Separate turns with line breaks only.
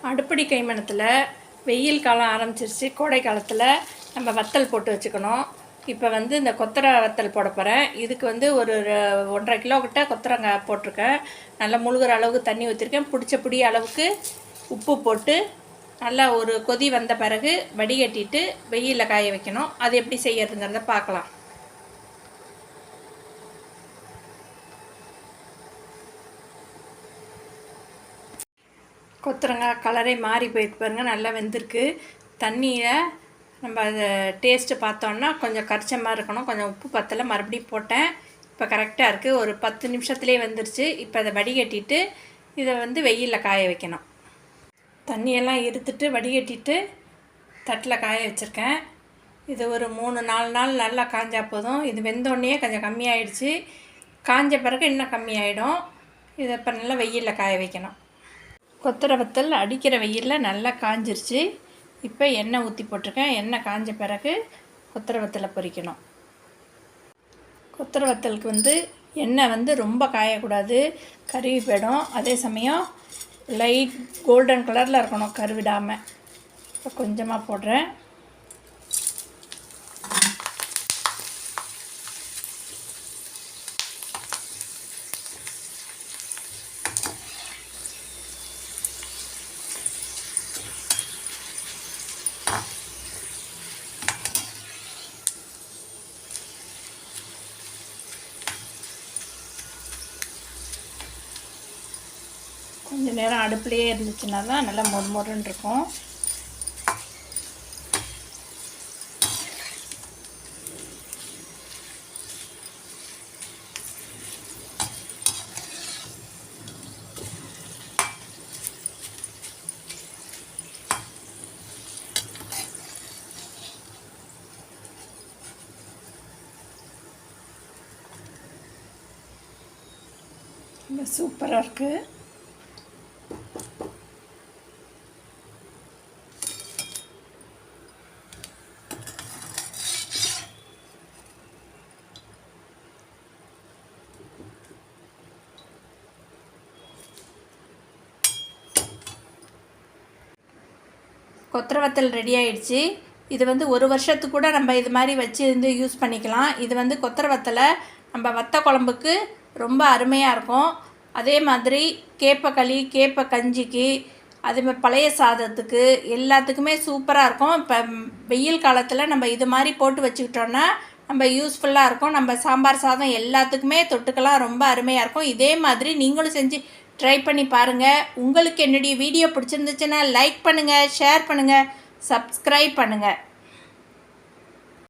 அடுப்படி கைமணத்தில் வெயில் காலம் ஆரம்பிச்சிருச்சு. கோடை காலத்தில் நம்ம வத்தல் போட்டு வச்சுக்கணும். இப்போ வந்து இந்த கொத்தரை வத்தல் போட போகிறேன். இதுக்கு வந்து ஒரு 1.5 கிலோ கிட்ட கொத்தரங்காய் போட்டிருக்கேன். நல்லா முழுகிற அளவுக்கு தண்ணி ஊற்றிருக்கேன். பிடிச்ச பிடி அளவுக்கு உப்பு போட்டு நல்லா ஒரு கொதி வந்த பிறகு வடிகட்டிட்டு வெயிலில் காய வைக்கணும். அது எப்படி செய்யறதுங்கிறத பார்க்கலாம். கொத்தரங்காய் கலரே மாறி போயிட்டு பாருங்கள், நல்லா வெந்திருக்கு. தண்ணியை நம்ம அதை டேஸ்ட்டு பார்த்தோன்னா கொஞ்சம் கரிச்ச மாதிரி இருக்கணும். கொஞ்சம் உப்பு பத்தலை, மறுபடியும் போட்டேன். இப்போ கரெக்டாக இருக்குது. ஒரு 10 நிமிஷத்துலேயே வெந்துருச்சு. இப்போ அதை வடிகட்டிட்டு இதை வந்து வெயிலில் காய வைக்கணும். தண்ணியெல்லாம் இருத்துட்டு வடிகட்டிட்டு தட்டில் காய வச்சுருக்கேன். இது ஒரு 3-4 நாள் நல்லா காஞ்சா போதும். இது வெந்தோடனே கொஞ்சம் கம்மியாயிடுச்சு. காஞ்ச பிறகு இன்னும் கம்மியாயிடும். இதை இப்போ நல்லா வெயிலில் காய வைக்கணும். கொத்தரை வத்தல் அடிக்கிற வெயிலில் நல்லா காஞ்சிருச்சு. இப்போ எண்ணெய் ஊற்றி போட்டிருக்கேன். எண்ணெய் காஞ்ச பிறகு கொத்தரை வத்தலை பொரிக்கணும். கொத்தரை வத்தலுக்கு வந்து எண்ணெய் வந்து ரொம்ப காயக்கூடாது, கருவி போயிடும். அதே சமயம் லைட் கோல்டன் கலரில் இருக்கணும், கருவிடாமல். இப்போ கொஞ்சமாக போடுறேன். கொஞ்சம் நேரம் அடுப்புலேயே இருந்துச்சுன்னா தான் நல்லா மொறுமொறுன்னு இருக்கும். ரொம்ப சூப்பராக இருக்குது. கொத்தரை வத்தல் ரெடி ஆகிடுச்சு. இது வந்து 1 வருஷத்துக்கு கூட நம்ம இது மாதிரி வச்சு இருந்து யூஸ் பண்ணிக்கலாம். இது வந்து கொத்தரை வத்தலை நம்ம வத்த குழம்புக்கு ரொம்ப அருமையாக இருக்கும். அதே மாதிரி கேப்பக்களி, கேப்ப கஞ்சிக்கு, அதுமாதிரி பழைய சாதத்துக்கு எல்லாத்துக்குமே சூப்பராக இருக்கும். இப்போ வெயில் காலத்தில் நம்ம இது மாதிரி போட்டு வச்சுக்கிட்டோன்னா நம்ம யூஸ்ஃபுல்லாக இருக்கும். நம்ம சாம்பார் சாதம் எல்லாத்துக்குமே தொட்டுக்கலாம், ரொம்ப அருமையாக இருக்கும். இதே மாதிரி நீங்களும் செஞ்சு ட்ரை பண்ணி பாருங்கள். உங்களுக்கு என்னுடைய வீடியோ பிடிச்சிருந்துச்சுன்னா லைக் பண்ணுங்கள், ஷேர் பண்ணுங்கள், சப்ஸ்கிரைப் பண்ணுங்கள்.